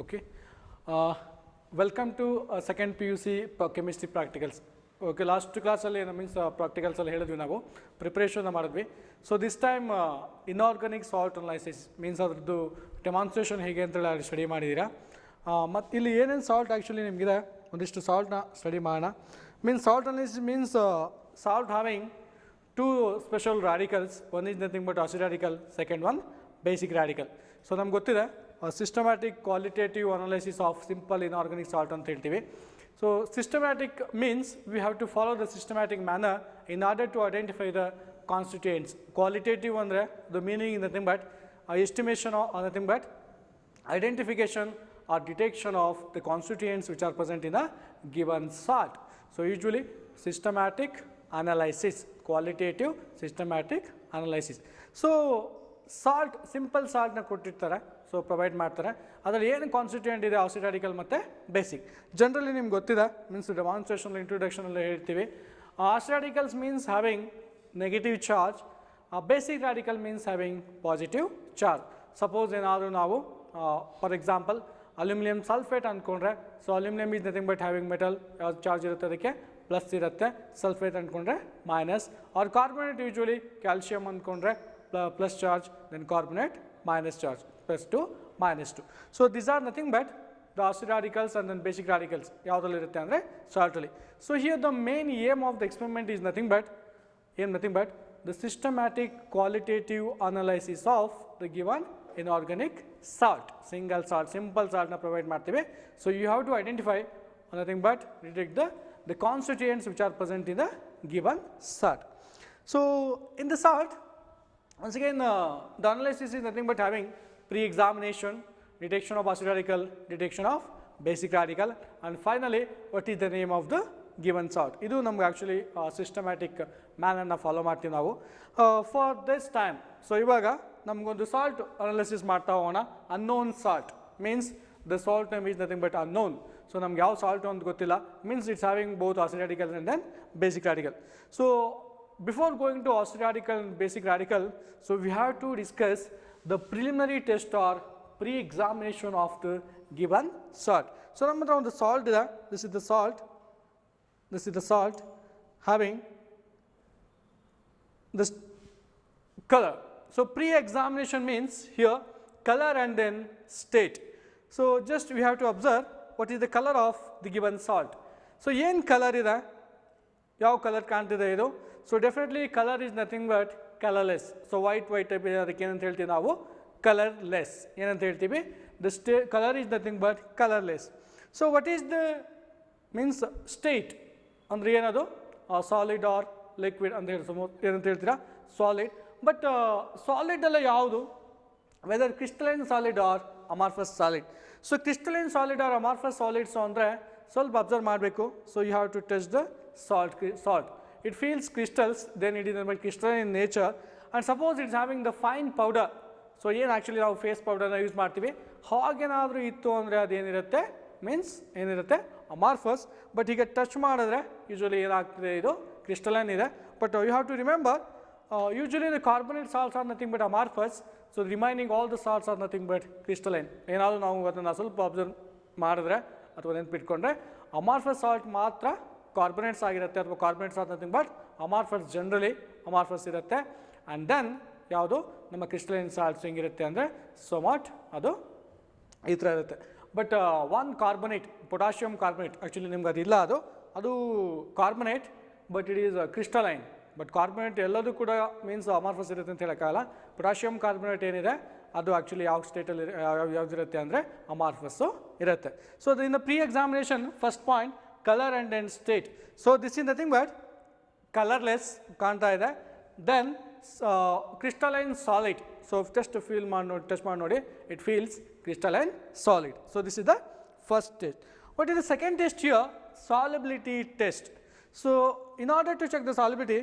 Okay. Welcome to second PUC chemistry practicals. Okay, last class alli means practicals alli helidvi ನಾವು preparation ಮಾಡಿದ್ವಿ. So this time inorganic salt analysis means ಅದರದ್ದು demonstration ಹೇಗೆ ಅಂತ ಹೇಳಿ study ಮಾಡಿದ್ದೀರಾ. ಮತ್ತು ಇಲ್ಲಿ ಏನೇನು ಸಾಲ್ಟ್ ಆ್ಯಕ್ಚುಲಿ ನಿಮಗಿದೆ ಒಂದಿಷ್ಟು ಸಾಲ್ಟ್ನ ಸ್ಟಡಿ ಮಾಡೋಣ. Means salt analysis means salt having two special radicals. One is nothing but acid radical, second one basic radical. So ನಮ್ಗೆ ಗೊತ್ತಿದೆ systematic qualitative analysis of simple inorganic salt ಅಂತ ಹೇಳ್ತೀವಿ. So systematic means we have to follow the systematic manner in order to identify the constituents. Qualitative ಅಂದರೆ the meaning is nothing but estimation or nothing but identification or detection of the constituents which are present in a given salt. So usually systematic analysis, qualitative systematic analysis. So salt, simple salt na ಕೊಟ್ಟಿರ್ತಾರೆ, so provide ಮಾಡ್ತಾರೆ. ಅದರಲ್ಲಿ ಏನು constituent ಇದೆ acid radical ಮತ್ತು basic. Generally ನಿಮ್ಗೆ ಗೊತ್ತಿದೆ, means demonstration ಇಂಟ್ರೊಡಕ್ಷನಲ್ಲಿ ಹೇಳ್ತೀವಿ. Acid radicals means having negative charge, basic radical means having positive charge. Suppose ಏನಾದರೂ ನಾವು ಫಾರ್ ಎಕ್ಸಾಂಪಲ್ ಅಲ್ಯೂಮಿನಿಯಂ ಸಲ್ಫೇಟ್ ಅಂದ್ಕೊಂಡ್ರೆ, so aluminium is nothing but having metal, ಯಾವ್ದು ಚಾರ್ಜ್ ಇರುತ್ತೆ ಅದಕ್ಕೆ ಪ್ಲಸ್ ಇರುತ್ತೆ, ಸಲ್ಫೇಟ್ ಅಂದ್ಕೊಂಡ್ರೆ minus. Or carbonate usually calcium ಅಂದ್ಕೊಂಡ್ರೆ plus charge, then carbonate minus charge, plus 2 minus 2. So these are nothing but the acid radicals and then basic radicals yaudalli irutte andre salt alli. So here the main aim of the experiment is nothing but the systematic qualitative analysis of the given inorganic salt. Single salt, simple salt na provide ಮಾಡ್ತೀವಿ. So you have to identify nothing but detect the constituents which are present in the given salt. So in the salt, once again, the analysis is nothing but having pre-examination, detection of acid radical, detection of basic radical, and finally, what is the name of the given salt. Idu namge actually systematic manner na follow ಮಾಡ್ತೀವಿ ನಾವು. For this time, so ಇವಾಗ ನಮಗೊಂದು salt analysis ಮಾಡ್ತಾ ಹೋಗೋಣ. Unknown salt means the salt name is nothing but unknown. So ನಮ್ಗೆ ಯಾವ salt ಅಂತ ಗೊತ್ತಿಲ್ಲ, means it's having both acid radical and then basic radical. So before going to acid radical and basic radical, so we have to discuss the preliminary test or pre-examination of the given salt. So number one, the salt is this is the salt having this color. So pre-examination means here color and then state. So just we have to observe what is the color of the given salt. So ಏನು colour ಇದೆ, ಯಾವ colour ಕಾಣ್ತಿದೆ ಇದು. So definitely colour is nothing but colourless. So white type ಇದೆ, ಅದಕ್ಕೆ ಏನಂತ ಹೇಳ್ತೀವಿ ನಾವು ಕಲರ್ಲೆಸ್ ಏನಂತ ಹೇಳ್ತೀವಿ. The colour is nothing but colourless. So what is the means state ಅಂದರೆ ಏನದು ಸಾಲಿಡ್ ಆರ್ ಲಿಕ್ವಿಡ್ ಅಂತ ಹೇಳಿ ಏನಂತ ಹೇಳ್ತೀರಾ ಸಾಲಿಡ್. ಬಟ್ ಸಾಲಿಡ್ ಎಲ್ಲ ಯಾವುದು, whether crystalline solid or amorphous solid. So crystalline solid or amorphous solids ಅಂದರೆ ಸ್ವಲ್ಪ ಅಬ್ಸರ್ವ್ ಮಾಡಬೇಕು. So you have to test the salt. It feels crystals, then it is a crystalline in nature, and suppose it's having the fine powder. So ಏನು actually ನಾವು face ಪೌಡರ್ನ use ಮಾಡ್ತೀವಿ, ಹಾಗೇನಾದರೂ ಇತ್ತು ಅಂದರೆ ಅದೇನಿರುತ್ತೆ ಮೀನ್ಸ್ ಏನಿರುತ್ತೆ ಅಮಾರ್ಫಸ್. ಬಟ್ ಈಗ ಟಚ್ ಮಾಡಿದ್ರೆ ಯೂಶ್ವಲಿ ಏನಾಗ್ತಿದೆ, ಇದು ಕ್ರಿಸ್ಟಲೈನ್ ಇದೆ. But you have to remember usually the carbonate salts are nothing but amorphous. So remaining all the salts are nothing but crystalline. ಏನಾದರೂ ನಾವು ಅದನ್ನು ಸ್ವಲ್ಪ ಅಬ್ಸರ್ವ್ ಮಾಡಿದ್ರೆ ಅಥವಾ ನೆನ್ಪಿಟ್ಕೊಂಡ್ರೆ ಅಮಾರ್ಫಸ್ ಸಾಲ್ಟ್ ಮಾತ್ರ ಕಾರ್ಬೊನೇಟ್ಸ್ ಆಗಿರುತ್ತೆ, ಅಥವಾ carbonates are nothing but amorphous, generally amorphous ಇರುತ್ತೆ. ಆ್ಯಂಡ್ ದೆನ್ ಯಾವುದು ನಮ್ಮ ಕ್ರಿಸ್ಟಲೈನ್ ಸಾಲ್ಟ್ಸ್ ಹೆಂಗಿರುತ್ತೆ ಅಂದರೆ ಸೊಮಾಟ್, ಅದು ಈ ಥರ ಇರುತ್ತೆ. But one carbonate, potassium carbonate, actually ನಿಮ್ಗೆ ಅದಿಲ್ಲ, ಅದು carbonate but it is crystalline. But carbonate ಎಲ್ಲದೂ ಕೂಡ ಮೀನ್ಸ್ ಅಮಾರ್ಫಸ್ ಇರುತ್ತೆ ಅಂತ ಹೇಳೋಕ್ಕಾಗಲ್ಲ. ಪೊಟ್ಯಾಷಿಯಮ್ ಕಾರ್ಬೊನೇಟ್ ಏನಿದೆ ಅದು ಆ್ಯಕ್ಚುಲಿ ಯಾವ ಸ್ಟೇಟಲ್ಲಿ ಯಾವುದಿರುತ್ತೆ ಅಂದರೆ ಅಮಾರ್ಫಸ್ಸು ಇರುತ್ತೆ. So in the pre examination first point color and then state. So this is nothing but colorless ಕಾಣ್ತಾ ಇದೆ. Then crystalline solid. So just feel touch ಮಾಡಿ ನೋಡಿ, it feels crystalline solid. So this is the first test. What is the second test here? Solubility test. So in order to check the solubility,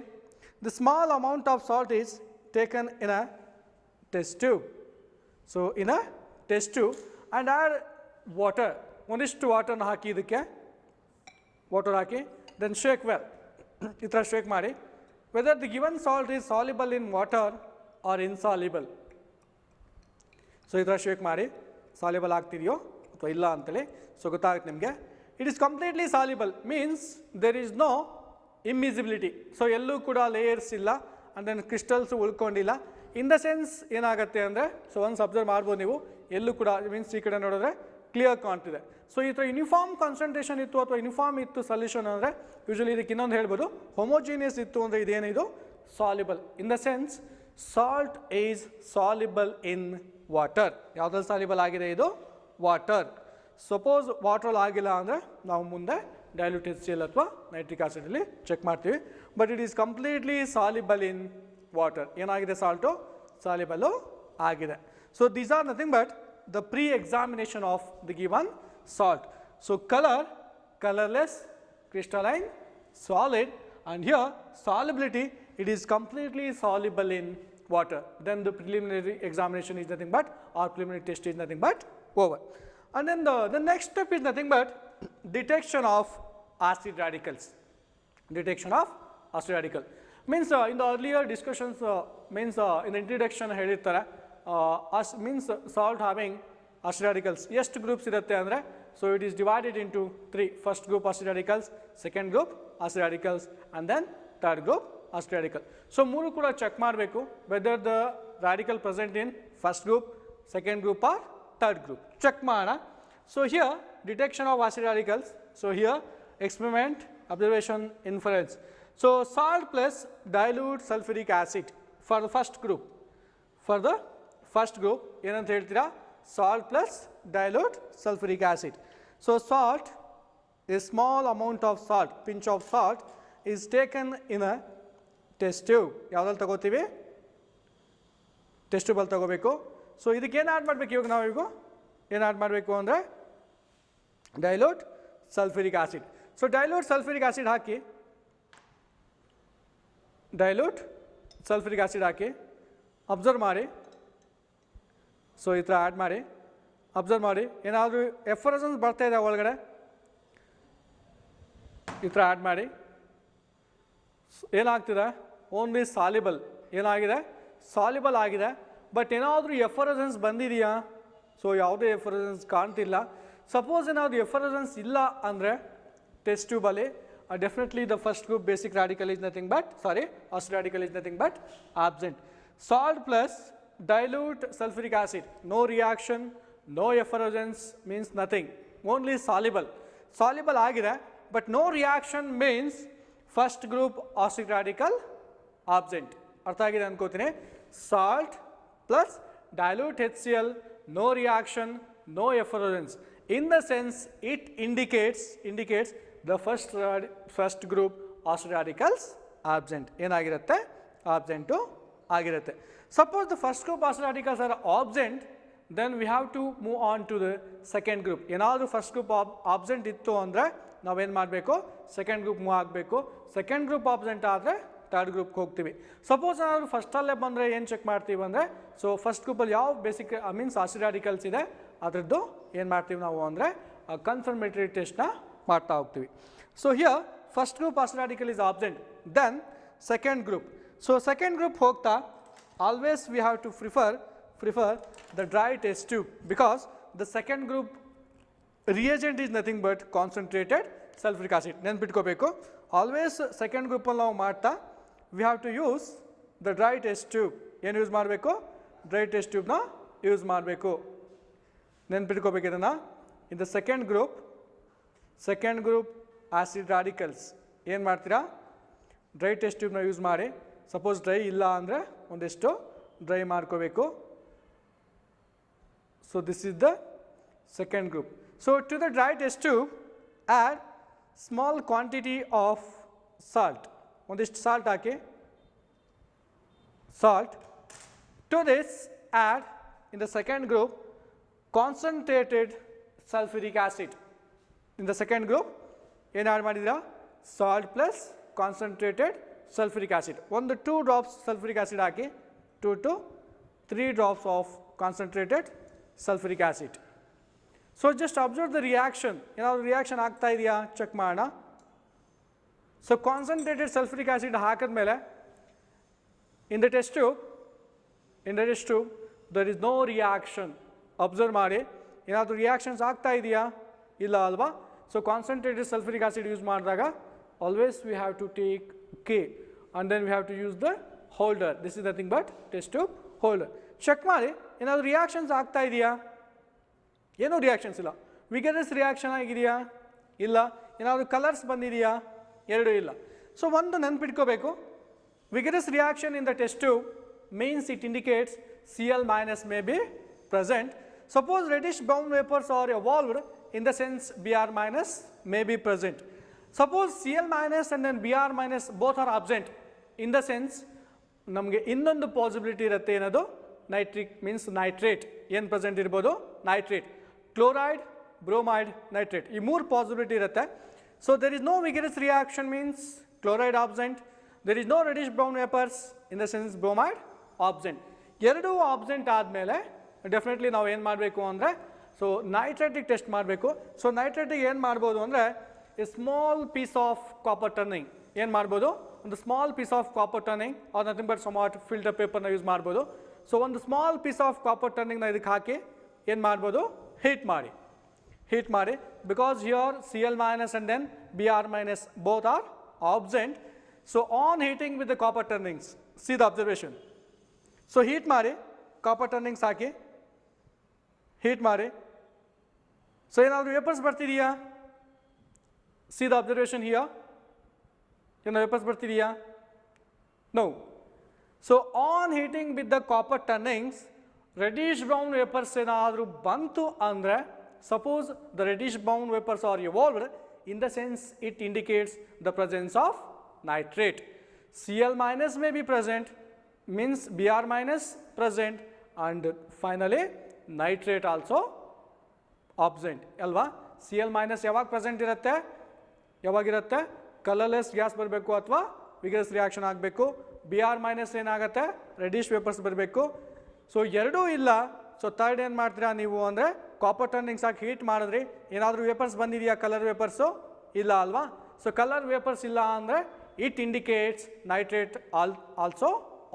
the small amount of salt is taken in a test tube. So in a test tube and add water. ಒಂದಿಷ್ಟು ವಾಟರ್ನ ಹಾಕಿ ಇದಕ್ಕೆ water ಹಾಕಿ then shake well, ಈ ಥರ shake ಮಾಡಿ whether the given salt is soluble in water or insoluble. So ಈ ಥರ ಶೇಕ್ ಮಾಡಿ ಸಾಲ್ಯುಬಲ್ ಆಗ್ತಿದೆಯೋ ಅಥವಾ ಇಲ್ಲ ಅಂತೇಳಿ. ಸೊ ಗೊತ್ತಾಗುತ್ತೆ ನಿಮಗೆ. It is completely soluble means there is no immiscibility. So ಎಲ್ಲೂ ಕೂಡ ಲೇಯರ್ಸ್ ಇಲ್ಲ ಆ್ಯಂಡ್ ದೆನ್ ಕ್ರಿಸ್ಟಲ್ಸ್ ಉಳ್ಕೊಂಡಿಲ್ಲ. ಇನ್ ದ ಸೆನ್ಸ್ ಏನಾಗುತ್ತೆ ಅಂದರೆ, ಸೊ ಒನ್ಸ್ ಅಬ್ಸರ್ವ್ ಮಾಡ್ಬೋದು ನೀವು, ಎಲ್ಲೂ ಕೂಡ ಮೀನ್ಸ್ ಈ ಕಡೆ ನೋಡಿದ್ರೆ ಕ್ಲಿಯರ್ ಕಾಣ್ತಿದೆ. ಸೊ ಈ ಥರ ಯೂನಿಫಾರ್ಮ್ ಕಾನ್ಸಂಟ್ರೇಷನ್ ಇತ್ತು ಅಥವಾ ಯೂನಿಫಾರ್ಮ್ ಇತ್ತು ಸೊಲ್ಯೂಷನ್ ಅಂದರೆ ಯೂಶಲಿ ಇದಕ್ಕೆ ಇನ್ನೊಂದು ಹೇಳ್ಬೋದು, ಹೋಮೋಜಿನಿಯಸ್ ಇತ್ತು ಅಂದರೆ ಇದೇನಿದು soluble. In the sense salt is soluble in water. ಯಾವುದ್ರಲ್ಲಿ ಸಾಲ್ಯುಬಲ್ ಆಗಿದೆ ಇದು? ವಾಟರ್. ಸಪೋಸ್ ವಾಟ್ರಲ್ಲಿ ಆಗಿಲ್ಲ ಅಂದರೆ ನಾವು ಮುಂದೆ ಡೈಲ್ಯೂಟ್ HCl ಅಥವಾ ನೈಟ್ರಿಕ್ ಆಸಿಡಲ್ಲಿ ಚೆಕ್ ಮಾಡ್ತೀವಿ. But it is completely soluble in water. ಏನಾಗಿದೆ? ಸಾಲ್ಟು ಸಾಲ್ಯುಬಲ್ಲು ಆಗಿದೆ. So these are nothing but the pre-examination of the given salt. So color, colorless, crystalline, solid, and here solubility, it is completely soluble in water. Then the preliminary examination is nothing but, or preliminary test is nothing but over. And then the next step is nothing but detection of acid radicals. Detection of acid radical means in the earlier discussions means in the introduction ಹೇಳಿರ್ತಾರೆ means salt having acid radicals. ಎಷ್ಟು groups ಇರುತ್ತೆ ಅಂದರೆ, so it is divided into 3. First group acid radicals, second group acid radicals, and then third group acid radical. So ಮೂರು ಕೂಡ check ಮಾಡಬೇಕು whether the radical present in first group, second group or third group. Check ಮಾಡೋಣ. So here detection of acid radicals. So here experiment, observation, inference. So salt plus dilute sulphuric acid for the first group. For the first group ಏನಂತ ಹೇಳ್ತೀರಾ? Salt plus dilute sulfuric acid. So salt, a small amount of salt, pinch of salt is taken in a test tube. ಯಾವ್ದ್ರಲ್ಲಿ ತಗೋತೀವಿ? Test ಟ್ಯೂಬಲ್ಲಿ ತಗೋಬೇಕು. So ಇದಕ್ಕೆ ಏನು add ಮಾಡಬೇಕು ಇವಾಗ ನಾವು? ಈಗ ಏನು ಆ್ಯಡ್ ಮಾಡಬೇಕು ಅಂದರೆ dilute sulphuric acid. So dilute sulphuric acid ಹಾಕಿ, ಡೈಲ್ಯೂಟ್ ಸಲ್ಫ್ಯೂರಿಕ್ ಆಸಿಡ್ ಹಾಕಿ ಅಬ್ಸರ್ವ್ ಮಾಡಿ. ಸೊ ಈ ಥರ ಆ್ಯಡ್ ಮಾಡಿ ಅಬ್ಸರ್ವ್ ಮಾಡಿ. ಏನಾದರೂ ಎಫರೆನ್ಸ್ ಬರ್ತಾ ಇದೆ ಒಳಗಡೆ, ಈ ಥರ ಆ್ಯಡ್ ಮಾಡಿ. ಏನಾಗ್ತಿದೆ? Only soluble. ಏನಾಗಿದೆ? ಸಾಲ್ಯುಬಲ್ ಆಗಿದೆ. ಬಟ್ ಏನಾದರೂ ಎಫರೆನ್ಸ್ ಬಂದಿದೆಯಾ? ಸೊ ಯಾವುದೇ ಎಫರೆನ್ಸ್ ಕಾಣ್ತಿಲ್ಲ. ಸಪೋಸ್ ಏನಾದರೂ ಎಫರೆನ್ಸ್ ಇಲ್ಲ ಅಂದರೆ ಟೆಸ್ಟ್ ಟ್ಯೂಬಲ್ಲಿ definitely the first group basic radical is nothing but, sorry, acid radical is nothing but absent. Salt plus dilute sulfuric acid, no reaction, no effervescence means nothing, only soluble. Soluble agide but no reaction means first group acid radical absent. ಅರ್ಥ ಆಗಿದೆ ಅನ್ಕೋತೀನಿ. Salt plus dilute HCl, no reaction, no effervescence. In the sense it indicates the first group acid radicals absent. ಏನಾಗಿರುತ್ತೆ? absent ಆಗಿರುತ್ತೆ. Suppose the first group acid radicals are absent, then we have to move on to the second group. ಏನಾದರೂ first group absent ಇತ್ತು ಅಂದರೆ ನಾವೇನು ಮಾಡಬೇಕು? Second group move ಆಗಬೇಕು. Second group absent ಆದರೆ third ಗ್ರೂಪ್ಗೆ ಹೋಗ್ತೀವಿ. ಸಪೋಸ್ ಏನಾದರೂ ಫಸ್ಟಲ್ಲೇ ಬಂದರೆ ಏನು ಚೆಕ್ ಮಾಡ್ತೀವಿ ಅಂದರೆ, ಸೊ ಫಸ್ಟ್ ಗ್ರೂಪಲ್ಲಿ ಯಾವ ಬೇಸಿಕ್ ಮೀನ್ಸ್ ಆಸಿಡ್ ರಾಡಿಕಲ್ಸ್ ಇದೆ ಅದರದ್ದು ಏನು ಮಾಡ್ತೀವಿ ನಾವು ಅಂದರೆ ಕನ್ಫರ್ಮೇಟರಿ ಟೆಸ್ಟ್ನ ಮಾಡ್ತಾ ಹೋಗ್ತೀವಿ. So here first group acid radical is absent, then second group. So second group ಹೋಗ್ತಾ always we have to prefer the dry test tube because the second group reagent is nothing but concentrated sulfuric acid. ನೆನ್ಪಿಟ್ಕೋಬೇಕು, always second group ಅಲ್ಲಿ ನಾವು ಮಾಡ್ತಾ we have to use the dry test tube. ಏನು use ಮಾಡಬೇಕು? Dry test ಟ್ಯೂಬ್ನ use ಮಾಡಬೇಕು. ನೆನ್ಪಿಟ್ಕೋಬೇಕು ಇದನ್ನು. in the second group acid radicals ಏನು ಮಾಡ್ತೀರಾ? ಡ್ರೈ ಟೆಸ್ಟ್ ಟ್ಯೂಬ್ನ ಯೂಸ್ ಮಾಡಿ. ಸಪೋಸ್ ಡ್ರೈ ಇಲ್ಲ ಅಂದರೆ ಒಂದಿಷ್ಟು ಡ್ರೈ ಮಾಡ್ಕೋಬೇಕು. So this is the second group. So to the dry test tube add small quantity of salt. ಒಂದಿಷ್ಟು ಸಾಲ್ಟ್ ಹಾಕಿ. Salt. To this add in the second group concentrated sulphuric acid. In the second group ಏನು add ಮಾಡಿದ್ದೀರಾ? Salt plus concentrated sulfuric acid. 1 to 2 drops sulfuric acid ಹಾಕಿ, 2 to 3 drops of concentrated sulfuric acid. So just observe the reaction. ಏನಾದರೂ reaction ಆಗ್ತಾ ಇದೆಯಾ check ಮಾಡೋಣ. So concentrated sulphuric acid ಹಾಕಿದ್ಮೇಲೆ in the test tube there is no reaction. Observe ಮಾಡಿ, ಏನಾದರೂ reactions ಆಗ್ತಾ ಇದೆಯಾ? ಇಲ್ಲ ಅಲ್ವಾ? So concentrated sulphuric acid use ಮಾಡಿದಾಗ always we have to take care and then we have to use the holder. This is nothing but test tube holder. Check ಮಾಡಿ ಏನಾದರೂ reactions ಆಗ್ತಾ ಇದೆಯಾ? ಏನೂ ರಿಯಾಕ್ಷನ್ಸ್ ಇಲ್ಲ. ವಿಗರಸ್ ರಿಯಾಕ್ಷನ್ ಆಗಿದೆಯಾ? ಇಲ್ಲ. ಏನಾದರೂ ಕಲರ್ಸ್ ಬಂದಿದೆಯಾ? ಎರಡೂ ಇಲ್ಲ. ಸೊ ಒಂದು ನೆನ್ಪಿಟ್ಕೋಬೇಕು, vigorous reaction in the test tube means it indicates Cl minus may be present. Suppose reddish brown vapors are evolved, in the sense Br minus may be present. Suppose Cl minus and then Br minus both are absent, in the sense ನಮಗೆ ಇನ್ನೊಂದು possibility ಇರುತ್ತೆ. ಏನದು? Nitric means nitrate ಏನು present ಇರ್ಬೋದು? Nitrate, chloride, bromide, nitrate, ಈ ಮೂರು possibility ಇರುತ್ತೆ. So there is no vigorous reaction means chloride absent. There is no reddish brown vapours in the sense bromide absent. ಎರಡೂ ಆಬ್ಸೆಂಟ್ ಆದಮೇಲೆ definitely ನಾವು ಏನು ಮಾಡಬೇಕು ಅಂದರೆ ಸೊ ನೈಟ್ರೇಟಿಗೆ ಟೆಸ್ಟ್ ಮಾಡಬೇಕು. ಸೊ ನೈಟ್ರೇಟಿಗೆ ಏನು ಮಾಡ್ಬೋದು ಅಂದರೆ a small piece of copper turning ಏನು ಮಾಡ್ಬೋದು? ಒಂದು small piece of copper turning R nothing but ಸಮಾಟ್ filter ಪೇಪರ್ನ ಯೂಸ್ ಮಾಡ್ಬೋದು. ಸೊ ಒಂದು ಸ್ಮಾಲ್ ಪೀಸ್ ಆಫ್ ಕಾಪರ್ ಟರ್ನಿಂಗ್ನ ಇದಕ್ಕೆ ಹಾಕಿ ಏನು ಮಾಡ್ಬೋದು? ಹೀಟ್ ಮಾಡಿ because here Cl minus and then Br minus both are absent. So on heating with the copper turnings, see the observation. So heat ಮಾಡಿ copper turnings ಹಾಕಿ heat ಮಾಡಿ. So ಏನಾದರೂ vapours ಬರ್ತಿದೆಯಾ? See the observation here. ಏನಾದ್ರು vapours ಬರ್ತಿದೆಯಾ? No. So on heating with the copper turnings reddish brown vapours ಏನಾದರೂ ಬಂತು ಅಂದರೆ suppose the reddish brown vapours are evolved, in the sense it indicates the presence of nitrate. Cl minus may be present, means Br minus present, and finally nitrate also absent ಅಲ್ವಾ? Cl minus ಯಾವಾಗ present ಇರುತ್ತೆ? ಯಾವಾಗಿರುತ್ತೆ? Colourless gas ಬರಬೇಕು ಅಥವಾ vigorous reaction ಆಗಬೇಕು. Br minus ಏನಾಗುತ್ತೆ? Reddish vapours ಬರಬೇಕು. So ಎರಡೂ ಇಲ್ಲ. ಸೊ ಥರ್ಡ್ ಏನು ಮಾಡ್ತೀರಾ ನೀವು ಅಂದರೆ ಕಾಪರ್ ಟರ್ನಿಂಗ್ಸ್ ಹಾಕಿ ಹೀಟ್ ಮಾಡಿದ್ರಿ, ಏನಾದರೂ ವೇಪರ್ಸ್ ಬಂದಿದೆಯಾ? ಕಲರ್ ವೇಪರ್ಸು ಇಲ್ಲ ಅಲ್ವಾ? ಸೊ ಕಲರ್ ವೇಪರ್ಸ್ ಇಲ್ಲ ಅಂದರೆ it indicates nitrate also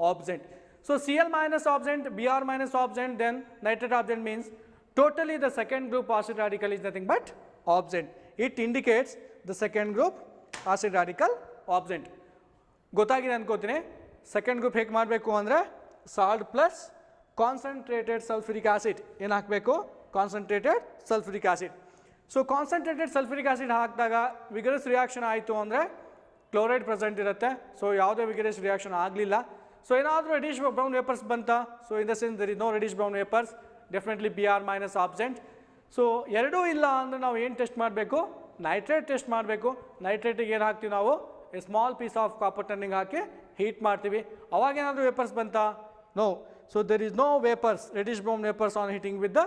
absent. So Cl minus absent, Br minus absent, then nitrate absent means totally the second group acid radical is nothing but absent. It indicates the second group acid radical absent. ಗೊತ್ತಾಗಿದೆ ಅನ್ಕೋತೀನಿ. Second group ಹೇಗೆ ಮಾಡಬೇಕು ಅಂದರೆ salt plus concentrated sulphuric acid ಏನು ಹಾಕಬೇಕು? Concentrated sulphuric acid. So concentrated sulphuric acid ಹಾಕಿದಾಗ vigorous reaction ಆಯಿತು ಅಂದರೆ ಕ್ಲೋರೈಡ್ ಪ್ರೆಸೆಂಟ್ ಇರುತ್ತೆ. ಸೊ ಯಾವುದೇ ವಿಗರಸ್ ರಿಯಾಕ್ಷನ್ ಆಗಲಿಲ್ಲ. ಸೊ ಏನಾದರೂ ರೆಡಿಶ್ ಬ್ರೌನ್ ವೇಪರ್ಸ್ ಬಂತಾ? So in the sense there is no reddish brown vapours, definitely Br minus absent. So ಎರಡೂ ಇಲ್ಲ ಅಂದರೆ ನಾವು ಏನು ಟೆಸ್ಟ್ ಮಾಡಬೇಕು? ನೈಟ್ರೇಟ್ ಟೆಸ್ಟ್ ಮಾಡಬೇಕು. ನೈಟ್ರೇಟಿಗೆ ಏನು ಹಾಕ್ತೀವಿ ನಾವು? A small piece of copper turning ಹಾಕಿ ಹೀಟ್ ಮಾಡ್ತೀವಿ. ಅವಾಗ ಏನಾದರೂ ವೇಪರ್ಸ್ ಬಂತಾ? No. So there is no vapours, reddish brown vapours on heating with the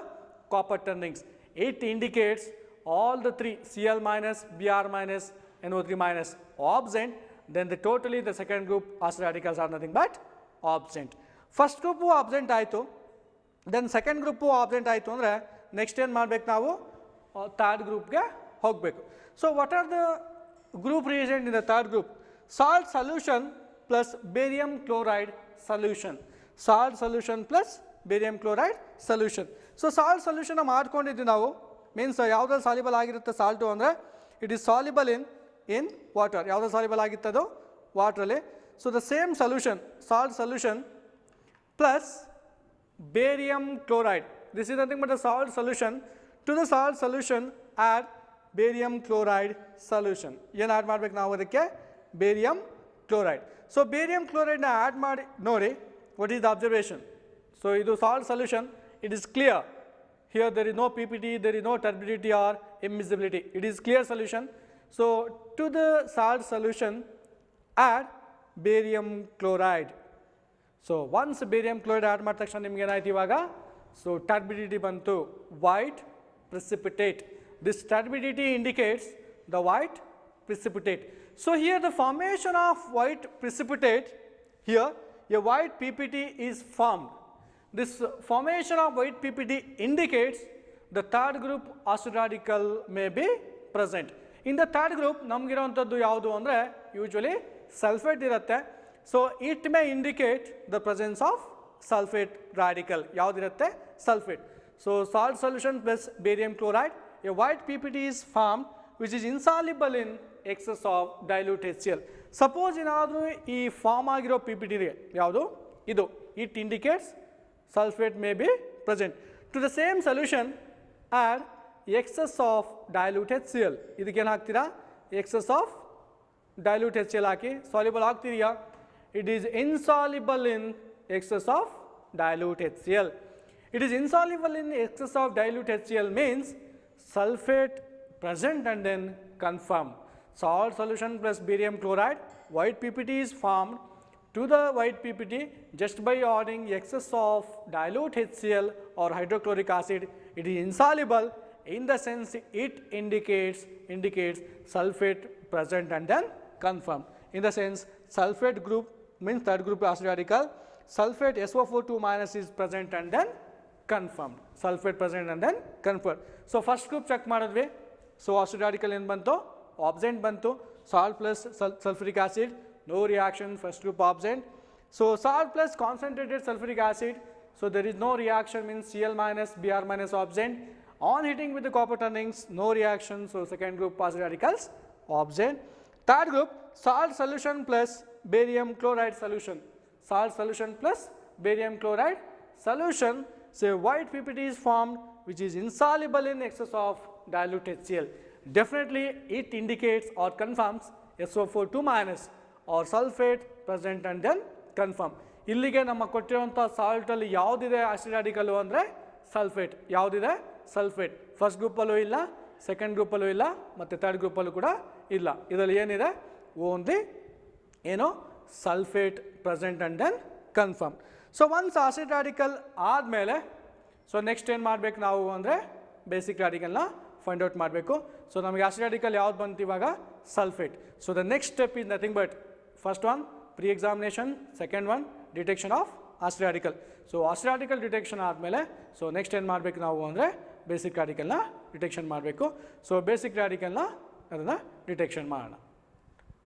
copper turnings. It indicates all the three Cl minus, Br minus, NO3 minus absent. Then totally the second group acid radicals are nothing but absent. First group absent ಆಯಿತು, then second group absent ಆಯಿತು ಅಂದರೆ next ಏನು ಮಾಡಬೇಕು ನಾವು? Third ಗ್ರೂಪ್ಗೆ ಹೋಗಬೇಕು. So what are the group reagent in the third group? Salt solution plus barium chloride solution. Salt solution plus barium chloride solution. So salt solution ಮಾಡ್ಕೊಂಡಿದ್ವಿ ನಾವು, means ಯಾವುದ್ರಲ್ಲಿ ಸಾಲಿಬಲ್ ಆಗಿರುತ್ತೆ ಸಾಲ್ಟು ಅಂದರೆ it is soluble in water. ಯಾವುದ್ರಲ್ಲಿ soluble ಆಗಿತ್ತದು? ವಾಟ್ರಲ್ಲಿ. So the same solution, salt solution plus barium chloride. This is nothing but the salt solution. To the salt solution add barium chloride solution. ಏನು add ಮಾಡಬೇಕು ನಾವು ಅದಕ್ಕೆ? Barium chloride. So barium ಕ್ಲೋರೈಡ್ನ add ಮಾಡಿ ನೋಡಿ, what is the observation? So ಇದು salt solution, it is clear. Here there is no PPT, there is no turbidity or immiscibility. It is clear solution. So to the salt solution add barium chloride. So once barium chloride add ಮಾಡಿದ ತಕ್ಷಣ ನಿಮಗೆ ಏನಾಯ್ತು ಇವಾಗ? So turbidity ಬಂತು, white precipitate. This turbidity indicates the white precipitate. So here the formation of white precipitate, here a white PPT is formed. This formation of white PPT indicates the third group acid radical may be present. In the third group ನಮಗಿರುವಂಥದ್ದು ಯಾವುದು ಅಂದರೆ usually sulphate ಇರುತ್ತೆ. So it may indicate the presence of sulphate radical. ಯಾವುದಿರುತ್ತೆ? Sulphate. So salt solution plus barium chloride, a white PPT is formed which is insoluble in excess of dilute HCl. Suppose ಏನಾದರೂ ಈ form ಆಗಿರೋ PPT ಯಾವುದು ಇದು, it indicates sulfate may be present. To the same solution add excess of dilute HCl. ಇದಕ್ಕೇನು ಹಾಕ್ತೀರಾ, excess of dilute HCl hockey soluble ಆಗ್ತಿದೆಯಾ, it is insoluble in excess of dilute HCl. It is insoluble in excess of dilute HCl means sulfate present and then confirmed. Salt solution plus barium chloride, white PPT is formed. To the white PPT just by adding excess of dilute HCl or hydrochloric acid, it is insoluble in the sense it indicates sulfate present and then confirmed. In the sense sulfate group means third group acid radical, sulfate SO4 2- is present and then confirmed. Sulfate present and then confirmed. So first group check ಮಾಡಿದ್ವಿ. So acid radical ಏನು ಬಂತು, absent ಬಂತು. Salt plus sulfuric acid, no reaction, first group absent. So salt plus concentrated sulfuric acid, so there is no reaction means Cl minus Br minus absent. On hitting with the copper turnings, no reaction, so second group acid radicals absent. Third group salt solution plus barium chloride solution. Salt solution plus barium chloride solution, say white PPT is formed which is insoluble in excess of dilute HCl. Definitely it indicates or confirms SO4 2- or sulfate present and then confirm. ಇಲ್ಲಿಗೆ ನಮ್ಮ ಕೊಟ್ಟಿರುವಂಥ ಸಾಲ್ಟಲ್ಲಿ ಯಾವುದಿದೆ acid ರಾಡಿಕಲ್ಲು ಅಂದರೆ sulphate. ಯಾವುದಿದೆ, sulphate. First ಗ್ರೂಪಲ್ಲೂ ಇಲ್ಲ, second ಗ್ರೂಪಲ್ಲೂ ಇಲ್ಲ, ಮತ್ತು third ಗ್ರೂಪಲ್ಲೂ ಕೂಡ ಇಲ್ಲ. ಇದರಲ್ಲಿ ಏನಿದೆ, ಓನ್ಲಿ ಏನು sulphate present and then confirm. So once acid radical ಆದಮೇಲೆ ಸೊ ನೆಕ್ಸ್ಟ್ ಏನು ಮಾಡಬೇಕು ನಾವು ಅಂದರೆ ಬೇಸಿಕ್ ರಾಡಿಕಲ್ನ ಫೈಂಡ್ ಔಟ್ ಮಾಡಬೇಕು. ಸೊ ನಮಗೆ ಆಸಿಡ್ ರಾಡಿಕಲ್ ಯಾವ್ದು ಬಂತು ಇವಾಗ, sulphate. So the next step is nothing but first one pre examination, second one detection of acid radical. So acid radical detection ಆದಮೇಲೆ ಸೊ ನೆಕ್ಸ್ಟ್ ಏನು ಮಾಡಬೇಕು ನಾವು ಅಂದರೆ ಬೇಸಿಕ್ ರಾಡಿಕಲ್ನ ಡಿಟೆಕ್ಷನ್ ಮಾಡಬೇಕು. ಸೊ ಬೇಸಿಕ್ ರಾಡಿಕಲ್ನ ಅದನ್ನು ಡಿಟೆಕ್ಷನ್ ಮಾಡೋಣ.